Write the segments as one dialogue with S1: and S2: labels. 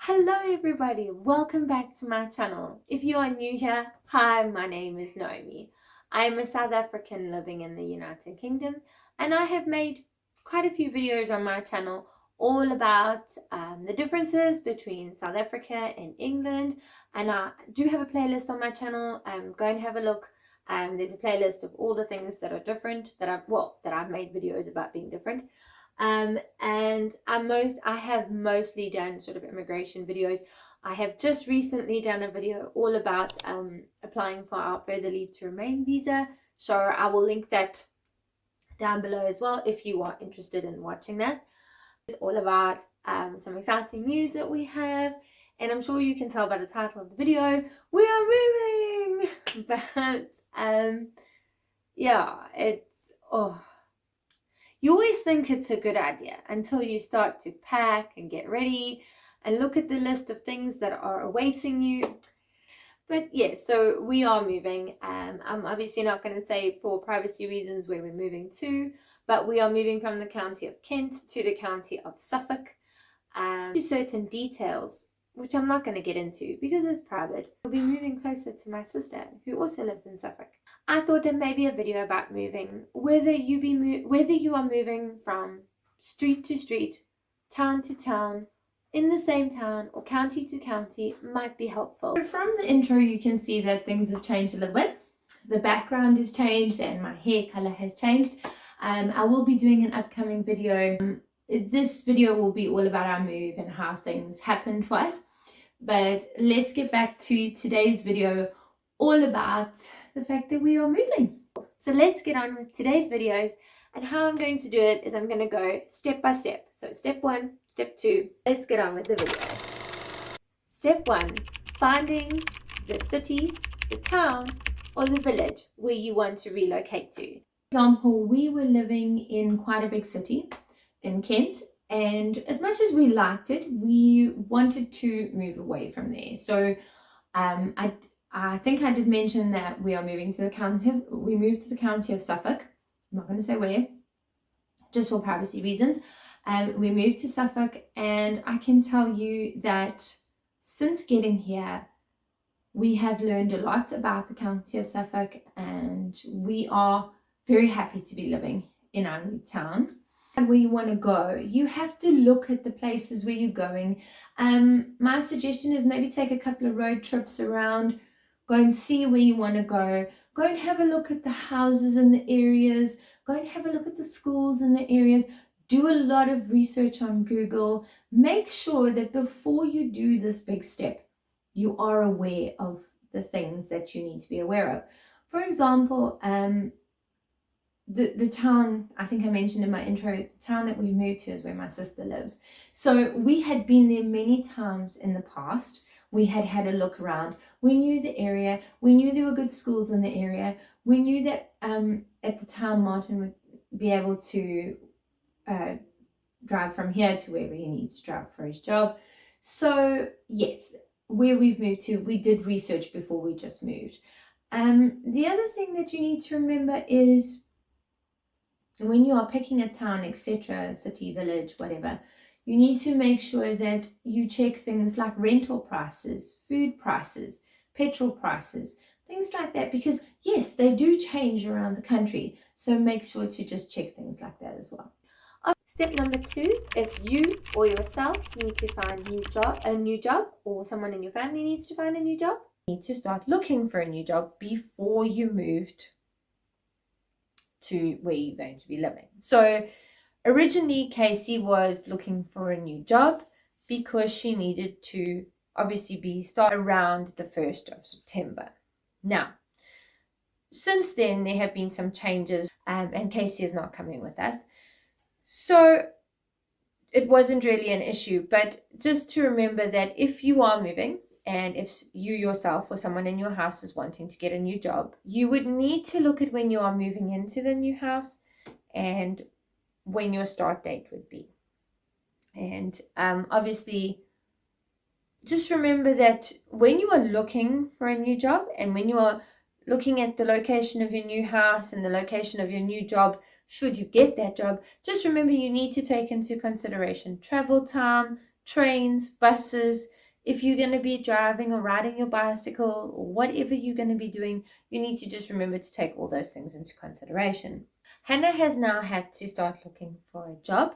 S1: Hello everybody, welcome back to my channel. If you are new here, hi, my name is Naomi. I am a South African living in the United Kingdom and I have made quite a few videos on my channel all about the differences between South Africa and England, and I do have a playlist on my channel. Go and have a look. There's a playlist of all the things that are different that I've made videos about being different. And I have mostly done sort of immigration videos. I have just recently done a video all about applying for our further leave to remain visa, so I will link that down below as well if you are interested in watching that. It's all about some exciting news that we have, and I'm sure you can tell by the title of the video, we are moving. But yeah, you always think it's a good idea until you start to pack and get ready and look at the list of things that are awaiting you. But yeah, so we are moving. I'm obviously not going to say for privacy reasons where we're moving to, but we are moving from the county of Kent to the county of Suffolk. To certain details, which I'm not going to get into because it's private. We'll be moving closer to my sister, who also lives in Suffolk. I thought that maybe a video about moving, whether you are moving from street to street, town to town, in the same town, or county to county, might be helpful. So from the intro, you can see that things have changed a little bit. The background has changed and my hair color has changed. I will be doing an upcoming video. This video will be all about our move and how things happened for us. But let's get back to today's video, all about the fact that we are moving. So let's get on with today's videos, and how I'm going to do it is I'm going to go step by step. So step 1, step 2, let's get on with the video. Step 1, finding the city, the town, or the village where you want to relocate to. For example, we were living in quite a big city in Kent, and as much as we liked it, we wanted to move away from there. So I think I did mention that we moved to the county of Suffolk. I'm not going to say where, just for privacy reasons. We moved to Suffolk, and I can tell you that since getting here, we have learned a lot about the county of Suffolk, and we are very happy to be living in our new town. Where you want to go, you have to look at the places where you're going. My suggestion is maybe take a couple of road trips around, go and see where you want to go and have a look at the houses in the areas, go and have a look at the schools in the areas, do a lot of research on Google. Make sure that before you do this big step, you are aware of the things that you need to be aware of. For example, the town, I think I mentioned in my intro, the town that we moved to is where my sister lives. So we had been there many times in the past. We had had a look around. We knew the area. We knew there were good schools in the area. We knew that at the time Martin would be able to drive from here to wherever he needs to drive for his job. So yes, where we've moved to, we did research before we just moved. The other thing that you need to remember is when you are picking a town, etc., city, village, whatever, you need to make sure that you check things like rental prices, food prices, petrol prices, things like that, because yes, they do change around the country. So make sure to just check things like that as well. Step number 2, if you or yourself need to find a new job, or someone in your family needs to find a new job, you need to start looking for a new job before you moved to where you're going to be living. So originally Casey was looking for a new job because she needed to obviously start around the 1st of September. Now, since then there have been some changes, and Casey is not coming with us. So it wasn't really an issue, but just to remember that if you are moving, and if you yourself or someone in your house is wanting to get a new job, you would need to look at when you are moving into the new house and when your start date would be. And obviously, just remember that when you are looking for a new job and when you are looking at the location of your new house and the location of your new job, should you get that job, just remember you need to take into consideration travel time, trains, buses,
S2: if you're going to be driving or riding your bicycle or whatever you're going to be doing, you need to just remember to take all those things into consideration. Hannah has now had to start looking for a job.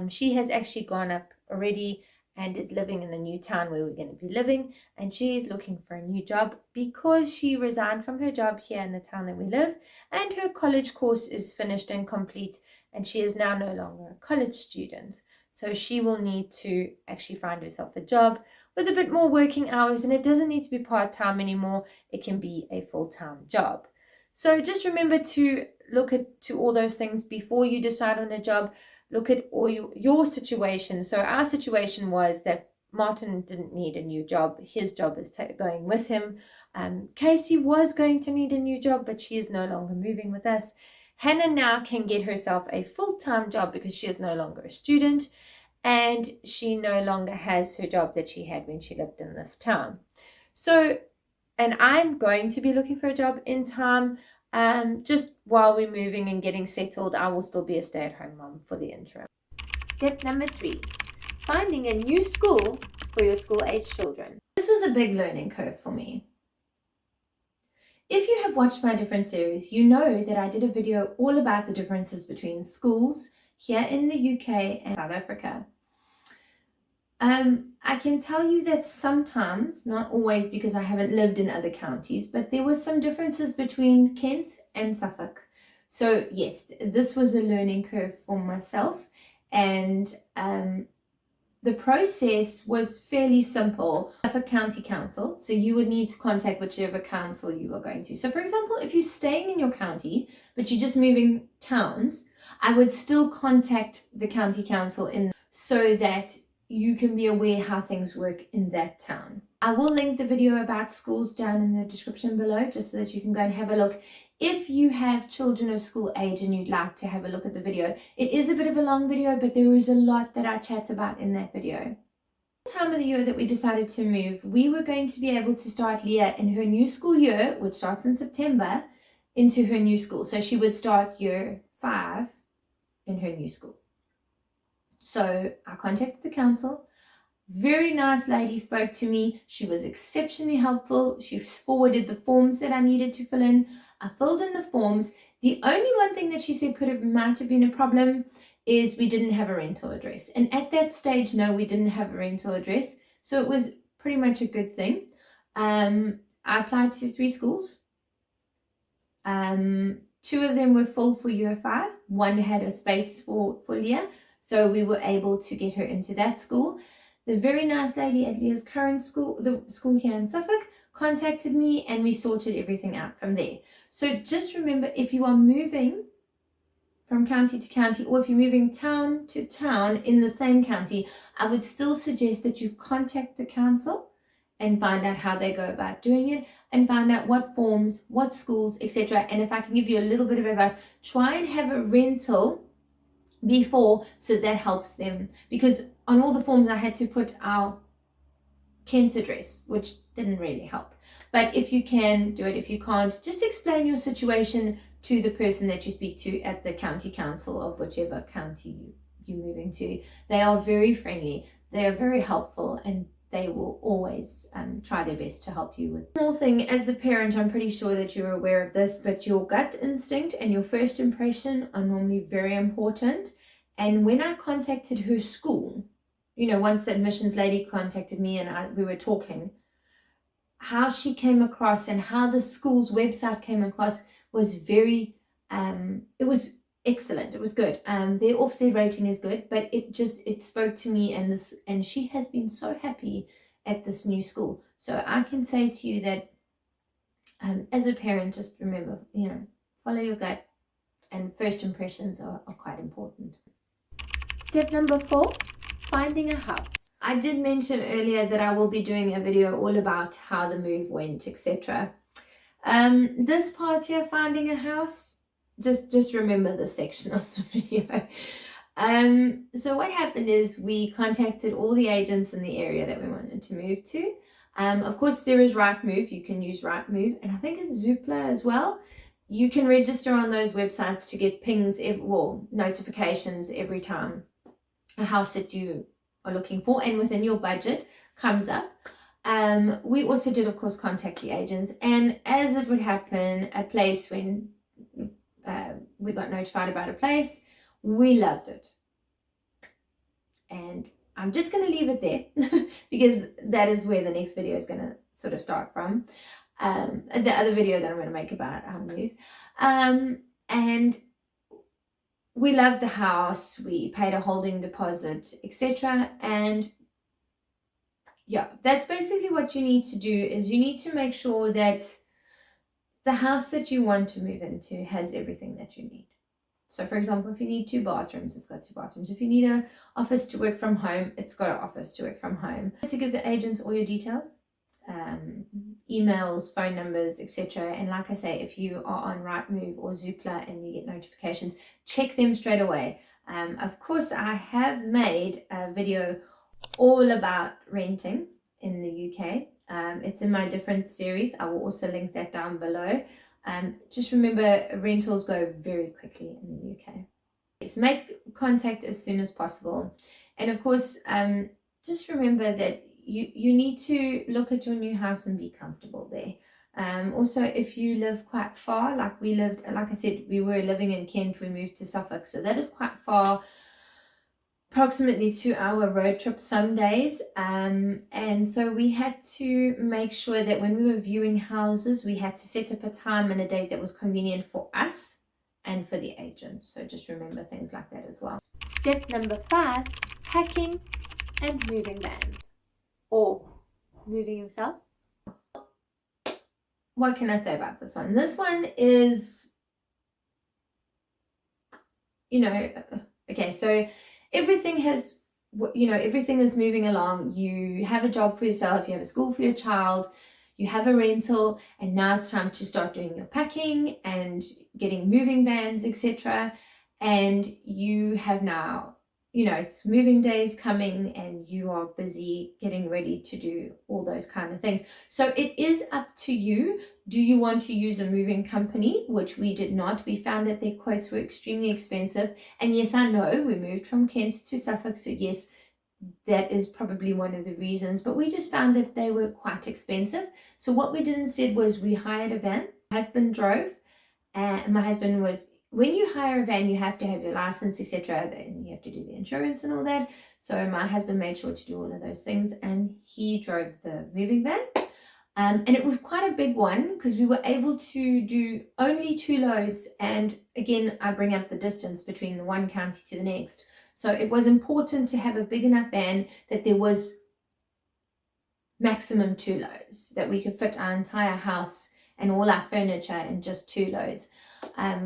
S2: She has actually gone up already and is living in the new town where we're going to be living, and she is looking for a new job because she resigned from her job here in the town that we live, and her college course is finished and complete, and she is now no longer a college student. So she will need to actually find herself a job with a bit more working hours, and it doesn't need to be part-time anymore. It can be a full-time job. So just remember to look to all those things before you decide on a job. Look at all your situation. So our situation was that Martin didn't need a new job. His job is going with him. Casey was going to need a new job, but she is no longer moving with us. Hannah now can get herself a full-time job because she is no longer a student, and she no longer has her job that she had when she lived in this town. So, and I'm going to be looking for a job in time. Just while we're moving and getting settled, I will still be a stay-at-home mom for the interim.
S1: Step number 3, finding a new school for your school-age children.
S2: This was a big learning curve for me. If you have watched my different series, you know that I did a video all about the differences between schools here in the UK and South Africa. I can tell you that sometimes, not always because I haven't lived in other counties, but there were some differences between Kent and Suffolk. So yes, this was a learning curve for myself, and the process was fairly simple. Suffolk County Council, so you would need to contact whichever council you are going to. So for example, if you're staying in your county, but you're just moving towns, I would still contact the county council so that you can be aware how things work in that town. I will link the video about schools down in the description below, just so that you can go and have a look. If you have children of school age and you'd like to have a look at the video, it is a bit of a long video, but there is a lot that I chat about in that video. The time of the year that we decided to move, we were going to be able to start Leah in her new school year, which starts in September, into her new school. So she would start year 5 in her new school. So I contacted the council. Very nice lady spoke to me. She was exceptionally helpful. She forwarded the forms that I needed to fill in. I filled in the forms. The only one thing that she said might have been a problem is we didn't have a rental address. And at that stage, no, we didn't have a rental address. So it was pretty much a good thing. I applied to 3 schools. 2 of them were full for year 5. 1 had a space for Leah. So we were able to get her into that school. The very nice lady at Leah's current school, the school here in Suffolk, contacted me, and we sorted everything out from there. So just remember, if you are moving from county to county, or if you're moving town to town in the same county, I would still suggest that you contact the council and find out how they go about doing it, and find out what forms, what schools, etc. And if I can give you a little bit of advice, try and have a rental before, so that helps them, because on all the forms I had to put our Kent address, which didn't really help. But if you can do it, if you can't, just explain your situation to the person that you speak to at the county council of whichever county you're moving to. They are very friendly, they are very helpful, and they will always try their best to help you with. Small thing, as a parent, I'm pretty sure that you're aware of this, but your gut instinct and your first impression are normally very important. And when I contacted her school, you know, once the admissions lady contacted me and we were talking, how she came across and how the school's website came across was very, it was excellent. It was good. Their Ofsted rating is good, but it spoke to me, and she has been so happy at this new school. So I can say to you that as a parent, just remember, you know, follow your gut, and first impressions are quite important.
S1: Step number 4, finding a house.
S2: I did mention earlier that I will be doing a video all about how the move went, etc. This part here, finding a house, just remember this section of the video. So what happened is we contacted all the agents in the area that we wanted to move to. Of course, there is Rightmove. You can use Rightmove, and I think it's Zoopla as well. You can register on those websites to get pings, notifications every time a house that you are looking for, and within your budget. comes up, we also did, of course, contact the agents. And as it would happen, a place when we got notified about a place, we loved it. And I'm just going to leave it there because that is where the next video is going to sort of start from. The other video that I'm going to make about our move. And we loved the house, we paid a holding deposit, etc. And yeah, that's basically what you need to do, is you need to make sure that the house that you want to move into has everything that you need. So for example, if you need 2 bathrooms, it's got 2 bathrooms. If you need an office to work from home, it's got an office to work from home. To give the agents all your details, emails, phone numbers, etc. And like I say, if you are on Rightmove or Zoopla and you get notifications, check them straight away. Of course, I have made a video all about renting in the UK. It's in my different series. I will also link that down below. Just remember, rentals go very quickly in the UK. Yes, make contact as soon as possible. And of course, just remember that you need to look at your new house and be comfortable there. Also, if you live quite far, like we lived, like I said, we were living in Kent, we moved to Suffolk, so that is quite far, approximately 2-hour road trip some days. And so we had to make sure that when we were viewing houses, we had to set up a time and a date that was convenient for us and for the agent. So just remember things like that as well.
S1: Step number 5, packing and moving vans. Or moving yourself.
S2: What can I say about this one? This one is, okay, so everything has, everything is moving along. You have a job for yourself, you have a school for your child, you have a rental, and now it's time to start doing your packing and getting moving vans, etc. And you have now, it's moving days coming and you are busy getting ready to do all those kind of things. So it is up to you. Do you want to use a moving company? Which we did not. We found that their quotes were extremely expensive. And yes, I know we moved from Kent to Suffolk. So yes, that is probably one of the reasons. But we just found that they were quite expensive. So what we did instead was we hired a van. My husband drove. And my husband was, when you hire a van, you have to have your license, etc. Then you have to do the insurance and all that. So my husband made sure to do all of those things, and he drove the moving van. And it was quite a big one because we were able to do only 2 loads. And again, I bring up the distance between the one county to the next. So it was important to have a big enough van that there was maximum 2 loads, that we could fit our entire house and all our furniture in just 2 loads.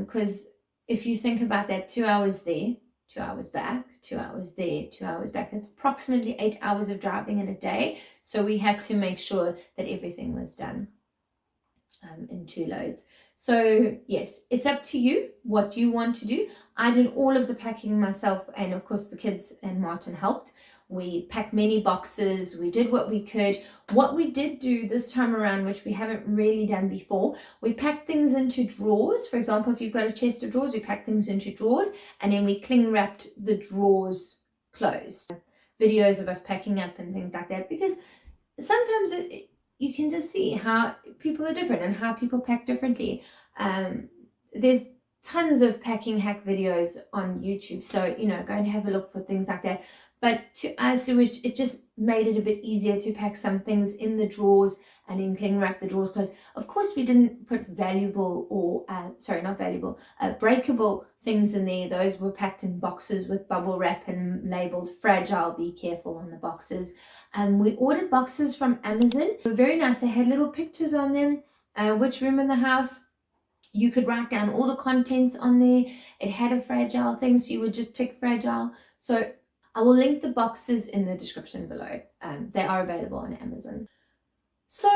S2: Because if you think about that, 2 hours there, 2 hours back, 2 hours there, 2 hours back, that's approximately 8 hours of driving in a day. So we had to make sure that everything was done in 2 loads. So yes, it's up to you what you want to do. I did all of the packing myself, and of course the kids and Martin helped. We packed many boxes, we did what we could. What we did do this time around, which we haven't really done before, we packed things into drawers. For example, if you've got a chest of drawers, we packed things into drawers, and then we cling wrapped the drawers closed. Videos of us packing up and things like that, because sometimes you can just see how people are different and how people pack differently. There's tons of packing hack videos on YouTube, so go and have a look for things like that. But to us, it just made it a bit easier to pack some things in the drawers and then cling wrap the drawers closed. Of course, we didn't put breakable things in there. Those were packed in boxes with bubble wrap and labeled fragile, be careful on the boxes. We ordered boxes from Amazon. They were very nice. They had little pictures on them, which room in the house. You could write down all the contents on there. It had a fragile thing, so you would just tick fragile. So I will link the boxes in the description below. They are available on Amazon. So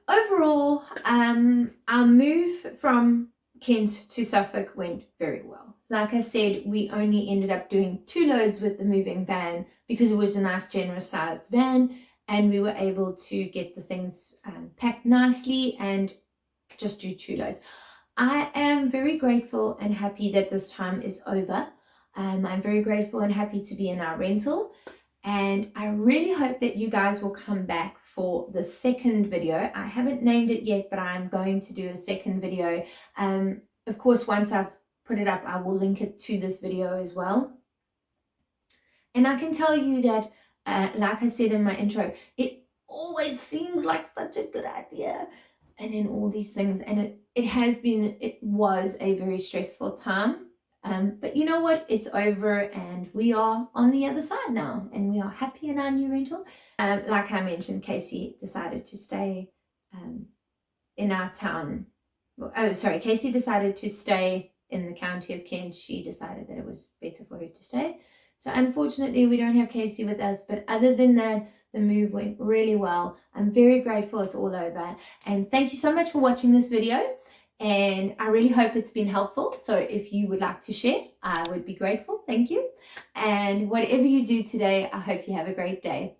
S2: overall, our move from Kent to Suffolk went very well. Like I said, we only ended up doing 2 loads with the moving van because it was a nice generous sized van, and we were able to get the things packed nicely and just do 2 loads. I am very grateful and happy that this time is over. I'm very grateful and happy to be in our rental, And I really hope that you guys will come back for the second video. I haven't named it yet, but I'm going to do a second video. Of course, once I've put it up, I will link it to this video as well. And I can tell you that, like I said in my intro, it always seems like such a good idea. And then all these things, and it was a very stressful time. But you know what? It's over and we are on the other side now and we are happy in our new rental. Like I mentioned, Casey decided to stay in our town. Casey decided to stay in the county of Kent. She decided that it was better for her to stay. So unfortunately, we don't have Casey with us. But other than that, the move went really well. I'm very grateful it's all over. And thank you so much for watching this video. And I really hope it's been helpful. So if you would like to share, I would be grateful. Thank you. And whatever you do today, I hope you have a great day.